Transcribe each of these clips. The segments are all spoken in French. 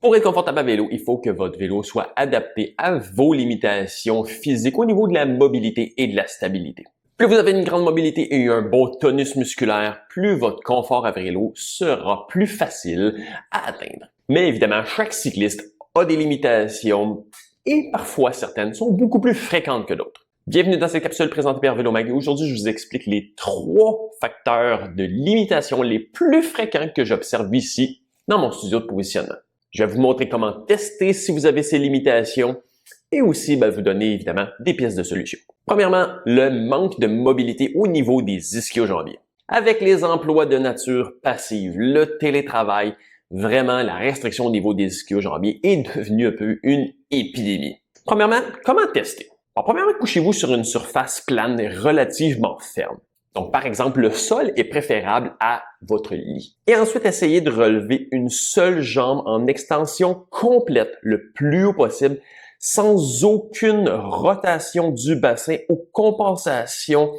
Pour être confortable à vélo, il faut que votre vélo soit adapté à vos limitations physiques au niveau de la mobilité et de la stabilité. Plus vous avez une grande mobilité et un bon tonus musculaire, plus votre confort à vélo sera plus facile à atteindre. Mais évidemment, chaque cycliste a des limitations et parfois certaines sont beaucoup plus fréquentes que d'autres. Bienvenue dans cette capsule présentée par Vélomag. Aujourd'hui, je vous explique les 3 facteurs de limitation les plus fréquents que j'observe ici dans mon studio de positionnement. Je vais vous montrer comment tester si vous avez ces limitations et aussi vous donner évidemment des pistes de solutions. Premièrement, le manque de mobilité au niveau des ischio-jambiers. Avec les emplois de nature passive, le télétravail, vraiment la restriction au niveau des ischio-jambiers est devenue un peu une épidémie. Premièrement, comment tester? Alors, premièrement, couchez-vous sur une surface plane et relativement ferme. Donc, par exemple, le sol est préférable à votre lit. Et ensuite, essayez de relever une seule jambe en extension complète le plus haut possible, sans aucune rotation du bassin ou compensation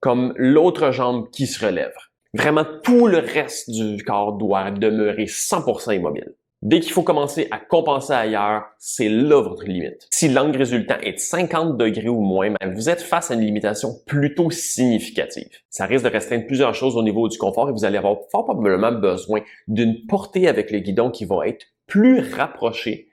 comme l'autre jambe qui se relève. Vraiment, tout le reste du corps doit demeurer 100% immobile. Dès qu'il faut commencer à compenser ailleurs, c'est là votre limite. Si l'angle résultant est de 50 degrés ou moins, vous êtes face à une limitation plutôt significative. Ça risque de restreindre plusieurs choses au niveau du confort et vous allez avoir fort probablement besoin d'une portée avec le guidon qui va être plus rapprochée,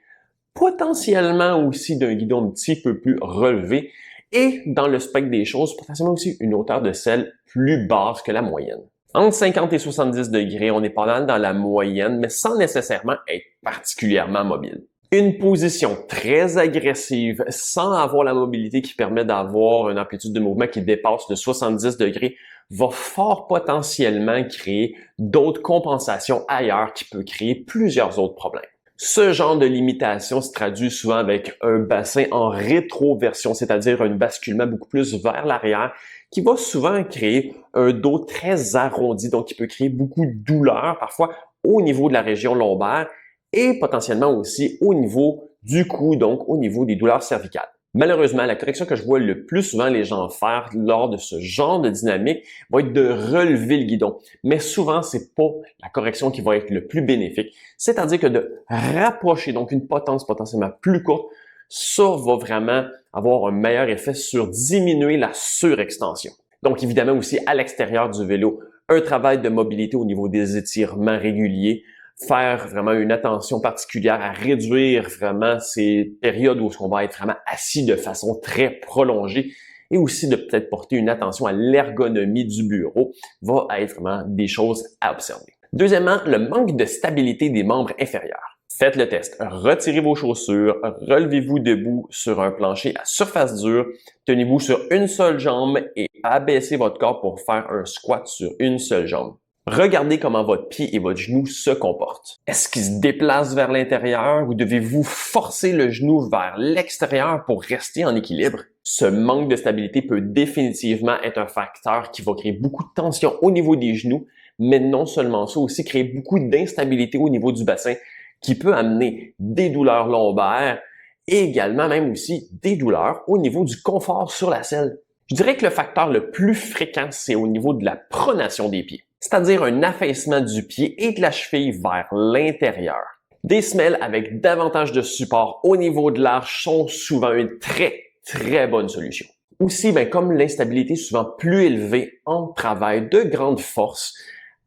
potentiellement aussi d'un guidon un petit peu plus relevé et dans le spectre des choses, potentiellement aussi une hauteur de selle plus basse que la moyenne. Entre 50 et 70 degrés, on est pas mal dans la moyenne, mais sans nécessairement être particulièrement mobile. Une position très agressive, sans avoir la mobilité qui permet d'avoir une amplitude de mouvement qui dépasse de 70 degrés, va fort potentiellement créer d'autres compensations ailleurs qui peut créer plusieurs autres problèmes. Ce genre de limitation se traduit souvent avec un bassin en rétroversion, c'est-à-dire un basculement beaucoup plus vers l'arrière, qui va souvent créer un dos très arrondi, donc qui peut créer beaucoup de douleur, parfois au niveau de la région lombaire et potentiellement aussi au niveau du cou, donc au niveau des douleurs cervicales. Malheureusement, la correction que je vois le plus souvent les gens faire lors de ce genre de dynamique va être de relever le guidon. Mais souvent, c'est pas la correction qui va être le plus bénéfique. C'est-à-dire que de rapprocher, donc une potence potentiellement plus courte, ça va vraiment avoir un meilleur effet sur diminuer la surextension. Donc évidemment aussi à l'extérieur du vélo, un travail de mobilité au niveau des étirements réguliers, faire vraiment une attention particulière à réduire vraiment ces périodes où on va être vraiment assis de façon très prolongée et aussi de peut-être porter une attention à l'ergonomie du bureau va être vraiment des choses à observer. Deuxièmement, le manque de stabilité des membres inférieurs. Faites le test. Retirez vos chaussures, relevez-vous debout sur un plancher à surface dure, tenez-vous sur une seule jambe et abaissez votre corps pour faire un squat sur une seule jambe. Regardez comment votre pied et votre genou se comportent. Est-ce qu'il se déplace vers l'intérieur ou devez-vous forcer le genou vers l'extérieur pour rester en équilibre? Ce manque de stabilité peut définitivement être un facteur qui va créer beaucoup de tension au niveau des genoux, mais non seulement ça, aussi créer beaucoup d'instabilité au niveau du bassin qui peut amener des douleurs lombaires et également même aussi des douleurs au niveau du confort sur la selle. Je dirais que le facteur le plus fréquent, c'est au niveau de la pronation des pieds, c'est-à-dire un affaissement du pied et de la cheville vers l'intérieur. Des semelles avec davantage de support au niveau de l'arche sont souvent une très bonne solution. Aussi, comme l'instabilité est souvent plus élevée en travail de grande force,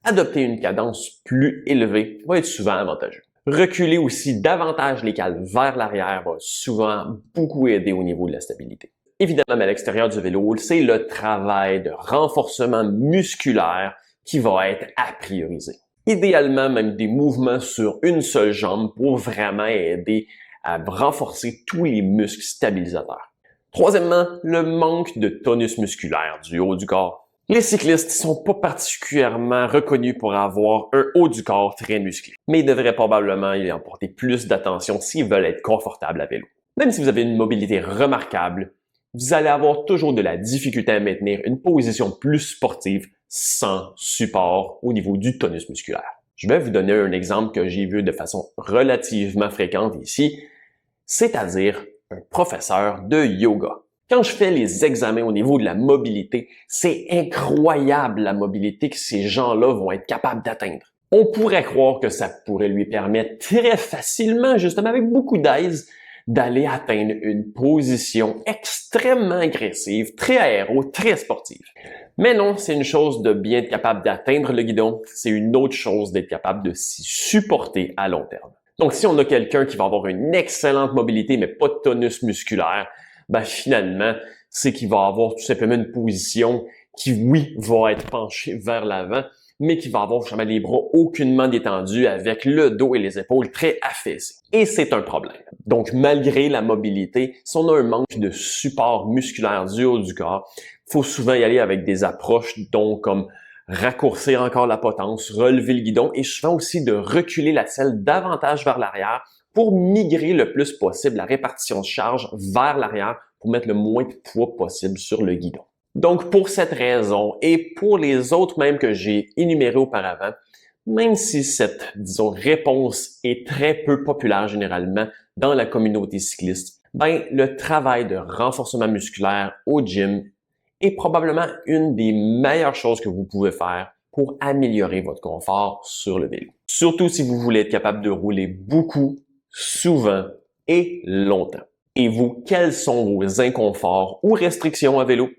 adopter une cadence plus élevée va être souvent avantageux. Reculer aussi davantage les cales vers l'arrière va souvent beaucoup aider au niveau de la stabilité. Évidemment, à l'extérieur du vélo, c'est le travail de renforcement musculaire qui va être à prioriser. Idéalement, même des mouvements sur une seule jambe pour vraiment aider à renforcer tous les muscles stabilisateurs. Troisièmement, le manque de tonus musculaire du haut du corps. Les cyclistes sont pas particulièrement reconnus pour avoir un haut du corps très musclé, mais ils devraient probablement y apporter plus d'attention s'ils veulent être confortables à vélo. Même si vous avez une mobilité remarquable, vous allez avoir toujours de la difficulté à maintenir une position plus sportive sans support au niveau du tonus musculaire. Je vais vous donner un exemple que j'ai vu de façon relativement fréquente ici, c'est-à-dire un professeur de yoga. Quand je fais les examens au niveau de la mobilité, c'est incroyable la mobilité que ces gens-là vont être capables d'atteindre. On pourrait croire que ça pourrait lui permettre très facilement, justement avec beaucoup d'aise, d'aller atteindre une position extrêmement agressive, très aéro, très sportive. Mais non, c'est une chose de bien être capable d'atteindre le guidon, c'est une autre chose d'être capable de s'y supporter à long terme. Donc si on a quelqu'un qui va avoir une excellente mobilité mais pas de tonus musculaire, ben finalement, c'est qu'il va avoir tout simplement une position qui, oui, va être penchée vers l'avant, mais qui va avoir jamais les bras aucunement détendus avec le dos et les épaules très affaissés. Et c'est un problème. Donc, malgré la mobilité, si on a un manque de support musculaire du haut du corps, il faut souvent y aller avec des approches donc comme raccourcir encore la potence, relever le guidon et souvent aussi de reculer la selle davantage vers l'arrière pour migrer le plus possible la répartition de charge vers l'arrière pour mettre le moins de poids possible sur le guidon. Donc, pour cette raison et pour les autres même que j'ai énumérés auparavant, même si cette, disons, réponse est très peu populaire généralement dans la communauté cycliste, ben, le travail de renforcement musculaire au gym est probablement une des meilleures choses que vous pouvez faire pour améliorer votre confort sur le vélo. Surtout si vous voulez être capable de rouler beaucoup, souvent et longtemps. Et vous, quels sont vos inconforts ou restrictions à vélo?